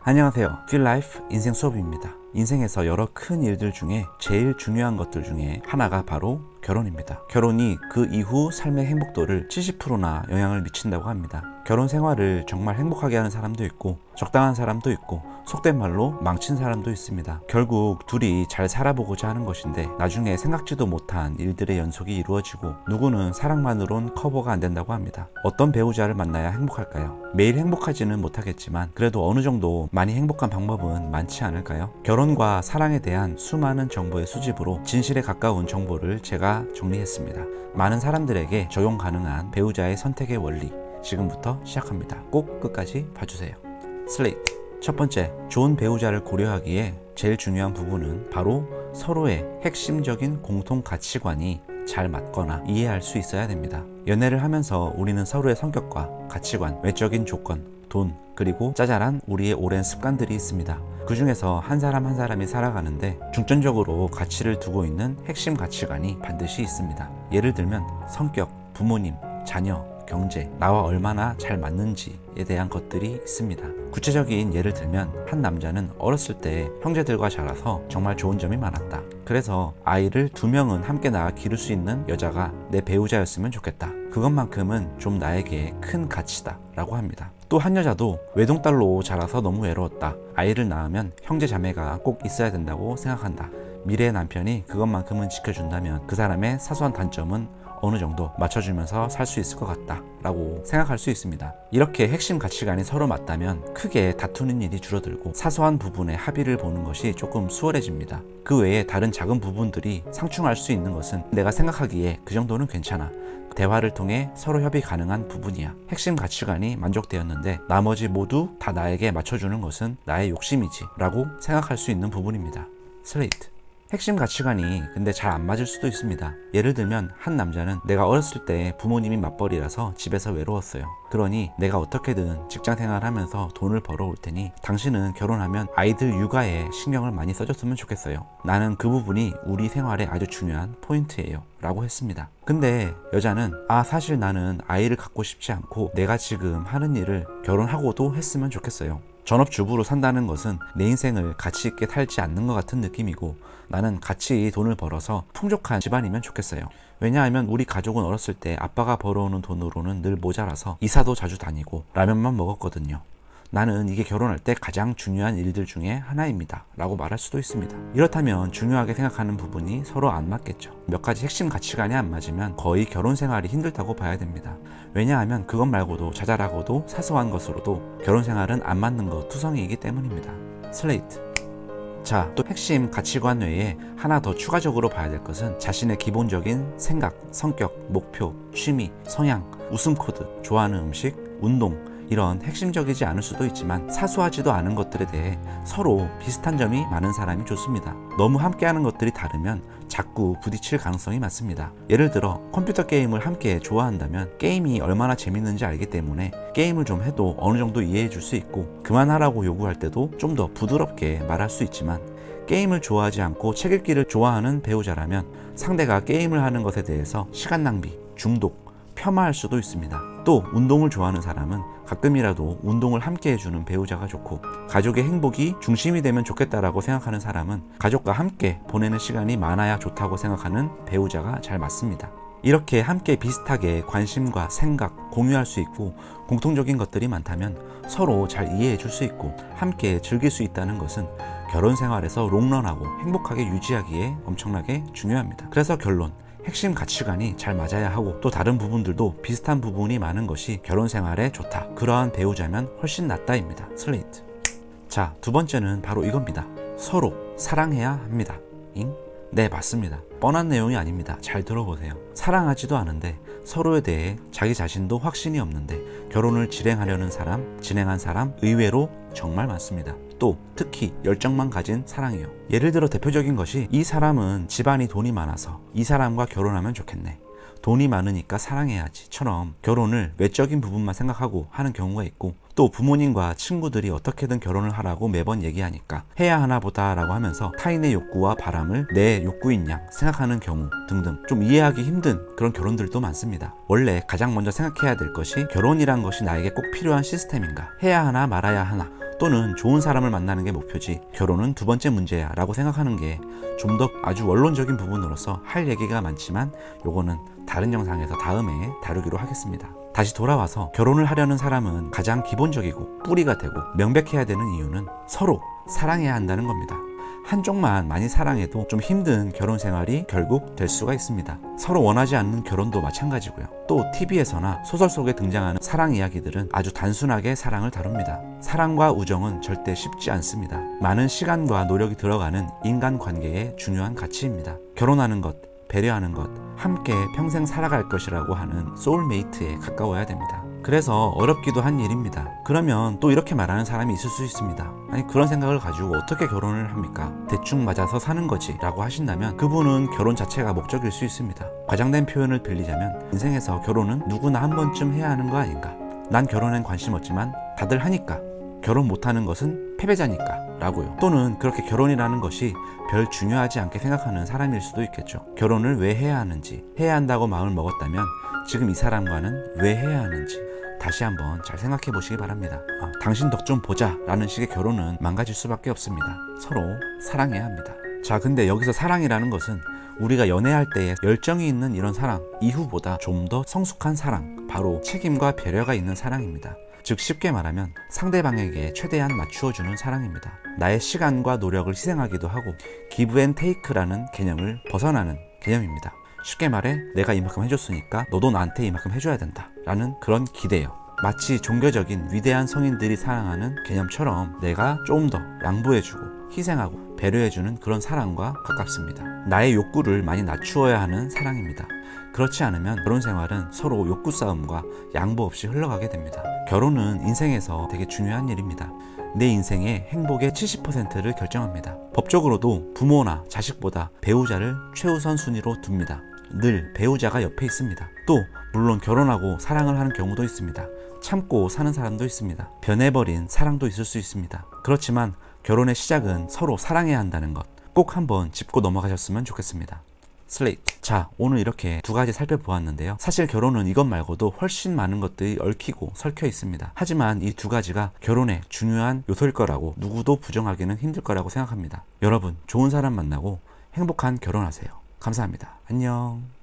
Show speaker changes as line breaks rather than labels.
안녕하세요. 필라이프 인생 수업입니다. 인생에서 여러 큰 일들 중에 제일 중요한 것들 중에 하나가 바로 결혼입니다. 결혼이 그 이후 삶의 행복도를 70%나 영향을 미친다고 합니다. 결혼 생활을 정말 행복하게 하는 사람도 있고 적당한 사람도 있고 속된 말로 망친 사람도 있습니다. 결국 둘이 잘 살아보고자 하는 것인데 나중에 생각지도 못한 일들의 연속이 이루어지고 누구는 사랑만으론 커버가 안 된다고 합니다. 어떤 배우자를 만나야 행복할까요? 매일 행복하지는 못하겠지만 그래도 어느 정도 많이 행복한 방법은 많지 않을까요? 결혼과 사랑에 대한 수많은 정보의 수집으로 진실에 가까운 정보를 제가 정리했습니다. 많은 사람들에게 적용 가능한 배우자의 선택의 원리, 지금부터 시작합니다. 꼭 끝까지 봐주세요. 슬레이트. 첫 번째, 좋은 배우자를 고려하기에 제일 중요한 부분은 바로 서로의 핵심적인 공통 가치관이 잘 맞거나 이해할 수 있어야 됩니다. 연애를 하면서 우리는 서로의 성격과 가치관, 외적인 조건, 돈, 그리고 짜잘한 우리의 오랜 습관들이 있습니다. 그 중에서 한 사람 한 사람이 살아가는데 중점적으로 가치를 두고 있는 핵심 가치관이 반드시 있습니다. 예를 들면 성격, 부모님, 자녀, 경제, 나와 얼마나 잘 맞는지에 대한 것들이 있습니다. 구체적인 예를 들면 한 남자는 어렸을 때 형제들과 자라서 정말 좋은 점이 많았다. 그래서 아이를 2명은 함께 낳아 기를 수 있는 여자가 내 배우자였으면 좋겠다. 그것만큼은 좀 나에게 큰 가치다 라고 합니다. 또 한 여자도 외동딸로 자라서 너무 외로웠다. 아이를 낳으면 형제 자매가 꼭 있어야 된다고 생각한다. 미래의 남편이 그것만큼은 지켜준다면 그 사람의 사소한 단점은 어느 정도 맞춰주면서 살 수 있을 것 같다 라고 생각할 수 있습니다. 이렇게 핵심 가치관이 서로 맞다면 크게 다투는 일이 줄어들고 사소한 부분에 합의를 보는 것이 조금 수월해집니다. 그 외에 다른 작은 부분들이 상충할 수 있는 것은 내가 생각하기에 그 정도는 괜찮아, 대화를 통해 서로 협의 가능한 부분이야, 핵심 가치관이 만족되었는데 나머지 모두 다 나에게 맞춰주는 것은 나의 욕심이지 라고 생각할 수 있는 부분입니다. 슬레이트. 핵심 가치관이 근데 잘 안 맞을 수도 있습니다. 예를 들면 한 남자는 내가 어렸을 때 부모님이 맞벌이라서 집에서 외로웠어요. 그러니 내가 어떻게든 직장 생활하면서 돈을 벌어올 테니 당신은 결혼하면 아이들 육아에 신경을 많이 써줬으면 좋겠어요. 나는 그 부분이 우리 생활에 아주 중요한 포인트예요 라고 했습니다. 근데 여자는 사실 나는 아이를 갖고 싶지 않고 내가 지금 하는 일을 결혼하고도 했으면 좋겠어요. 전업주부로 산다는 것은 내 인생을 가치 있게 살지 않는 것 같은 느낌이고 나는 같이 돈을 벌어서 풍족한 집안이면 좋겠어요. 왜냐하면 우리 가족은 어렸을 때 아빠가 벌어오는 돈으로는 늘 모자라서 이사도 자주 다니고 라면만 먹었거든요. 나는 이게 결혼할 때 가장 중요한 일들 중에 하나입니다 라고 말할 수도 있습니다. 이렇다면 중요하게 생각하는 부분이 서로 안 맞겠죠. 몇 가지 핵심 가치관이 안 맞으면 거의 결혼 생활이 힘들다고 봐야 됩니다. 왜냐하면 그것 말고도 자잘하고도 사소한 것으로도 결혼 생활은 안 맞는 것 투성이이기 때문입니다. 슬레이트. 자, 또 핵심 가치관 외에 하나 더 추가적으로 봐야 될 것은 자신의 기본적인 생각, 성격, 목표, 취미, 성향, 웃음 코드, 좋아하는 음식, 운동, 이런 핵심적이지 않을 수도 있지만 사소하지도 않은 것들에 대해 서로 비슷한 점이 많은 사람이 좋습니다. 너무 함께하는 것들이 다르면 자꾸 부딪힐 가능성이 많습니다. 예를 들어 컴퓨터 게임을 함께 좋아한다면 게임이 얼마나 재밌는지 알기 때문에 게임을 좀 해도 어느 정도 이해해 줄 수 있고 그만하라고 요구할 때도 좀 더 부드럽게 말할 수 있지만 게임을 좋아하지 않고 책 읽기를 좋아하는 배우자라면 상대가 게임을 하는 것에 대해서 시간 낭비, 중독, 폄하할 수도 있습니다. 또 운동을 좋아하는 사람은 가끔이라도 운동을 함께 해주는 배우자가 좋고 가족의 행복이 중심이 되면 좋겠다라고 생각하는 사람은 가족과 함께 보내는 시간이 많아야 좋다고 생각하는 배우자가 잘 맞습니다. 이렇게 함께 비슷하게 관심과 생각, 공유할 수 있고 공통적인 것들이 많다면 서로 잘 이해해 줄 수 있고 함께 즐길 수 있다는 것은 결혼 생활에서 롱런하고 행복하게 유지하기에 엄청나게 중요합니다. 그래서 결론, 핵심 가치관이 잘 맞아야 하고 또 다른 부분들도 비슷한 부분이 많은 것이 결혼 생활에 좋다. 그러한 배우자면 훨씬 낫다입니다. 슬레이트. 자, 두 번째는 바로 이겁니다. 서로 사랑해야 합니다. 네, 맞습니다. 뻔한 내용이 아닙니다. 잘 들어보세요. 사랑하지도 않은데 서로에 대해 자기 자신도 확신이 없는데 결혼을 진행한 사람 의외로 정말 많습니다. 또 특히 열정만 가진 사랑이요. 예를 들어 대표적인 것이 이 사람은 집안이 돈이 많아서 이 사람과 결혼하면 좋겠네, 돈이 많으니까 사랑해야지 처럼 결혼을 외적인 부분만 생각하고 하는 경우가 있고 또 부모님과 친구들이 어떻게든 결혼을 하라고 매번 얘기하니까 해야 하나 보다 라고 하면서 타인의 욕구와 바람을 내 욕구인 양 생각하는 경우 등등 좀 이해하기 힘든 그런 결혼들도 많습니다. 원래 가장 먼저 생각해야 될 것이 결혼이란 것이 나에게 꼭 필요한 시스템인가, 해야 하나 말아야 하나, 또는 좋은 사람을 만나는 게 목표지 결혼은 두 번째 문제야 라고 생각하는 게 좀 더 아주 원론적인 부분으로서 할 얘기가 많지만 요거는 다른 영상에서 다음에 다루기로 하겠습니다. 다시 돌아와서 결혼을 하려는 사람은 가장 기본적이고 뿌리가 되고 명백해야 되는 이유는 서로 사랑해야 한다는 겁니다. 한쪽만 많이 사랑해도 좀 힘든 결혼 생활이 결국 될 수가 있습니다. 서로 원하지 않는 결혼도 마찬가지고요. 또 TV에서나 소설 속에 등장하는 사랑 이야기들은 아주 단순하게 사랑을 다룹니다. 사랑과 우정은 절대 쉽지 않습니다. 많은 시간과 노력이 들어가는 인간관계의 중요한 가치입니다. 결혼하는 것, 배려하는 것, 함께 평생 살아갈 것이라고 하는 소울메이트에 가까워야 됩니다. 그래서 어렵기도 한 일입니다. 그러면 또 이렇게 말하는 사람이 있을 수 있습니다. 아니 그런 생각을 가지고 어떻게 결혼을 합니까? 대충 맞아서 사는 거지 라고 하신다면 그분은 결혼 자체가 목적일 수 있습니다. 과장된 표현을 빌리자면 인생에서 결혼은 누구나 한 번쯤 해야 하는 거 아닌가? 난 결혼엔 관심 없지만 다들 하니까, 결혼 못하는 것은 패배자니까 라고요. 또는 그렇게 결혼이라는 것이 별 중요하지 않게 생각하는 사람일 수도 있겠죠. 결혼을 왜 해야 하는지, 해야 한다고 마음을 먹었다면 지금 이 사람과는 왜 해야 하는지 다시 한번 잘 생각해 보시기 바랍니다. 당신 덕 좀 보자 라는 식의 결혼은 망가질 수밖에 없습니다. 서로 사랑해야 합니다. 자, 근데 여기서 사랑이라는 것은 우리가 연애할 때에 열정이 있는 이런 사랑 이후보다 좀 더 성숙한 사랑, 바로 책임과 배려가 있는 사랑입니다. 즉 쉽게 말하면 상대방에게 최대한 맞추어주는 사랑입니다. 나의 시간과 노력을 희생하기도 하고 기브 앤 테이크라는 개념을 벗어나는 개념입니다. 쉽게 말해 내가 이만큼 해줬으니까 너도 나한테 이만큼 해줘야 된다 라는 그런 기대요. 마치 종교적인 위대한 성인들이 사랑하는 개념처럼 내가 좀 더 양보해주고 희생하고 배려해주는 그런 사랑과 가깝습니다. 나의 욕구를 많이 낮추어야 하는 사랑입니다. 그렇지 않으면 결혼 생활은 서로 욕구 싸움과 양보 없이 흘러가게 됩니다. 결혼은 인생에서 되게 중요한 일입니다. 내 인생의 행복의 70%를 결정합니다. 법적으로도 부모나 자식보다 배우자를 최우선 순위로 둡니다. 늘 배우자가 옆에 있습니다. 또 물론 결혼하고 사랑을 하는 경우도 있습니다. 참고 사는 사람도 있습니다. 변해버린 사랑도 있을 수 있습니다. 그렇지만 결혼의 시작은 서로 사랑해야 한다는 것 꼭 한번 짚고 넘어가셨으면 좋겠습니다. 슬레이트. 자, 오늘 이렇게 두 가지 살펴보았는데요. 사실 결혼은 이것 말고도 훨씬 많은 것들이 얽히고 설켜 있습니다. 하지만 이 두 가지가 결혼의 중요한 요소일 거라고 누구도 부정하기는 힘들 거라고 생각합니다. 여러분, 좋은 사람 만나고 행복한 결혼하세요. 감사합니다. 안녕.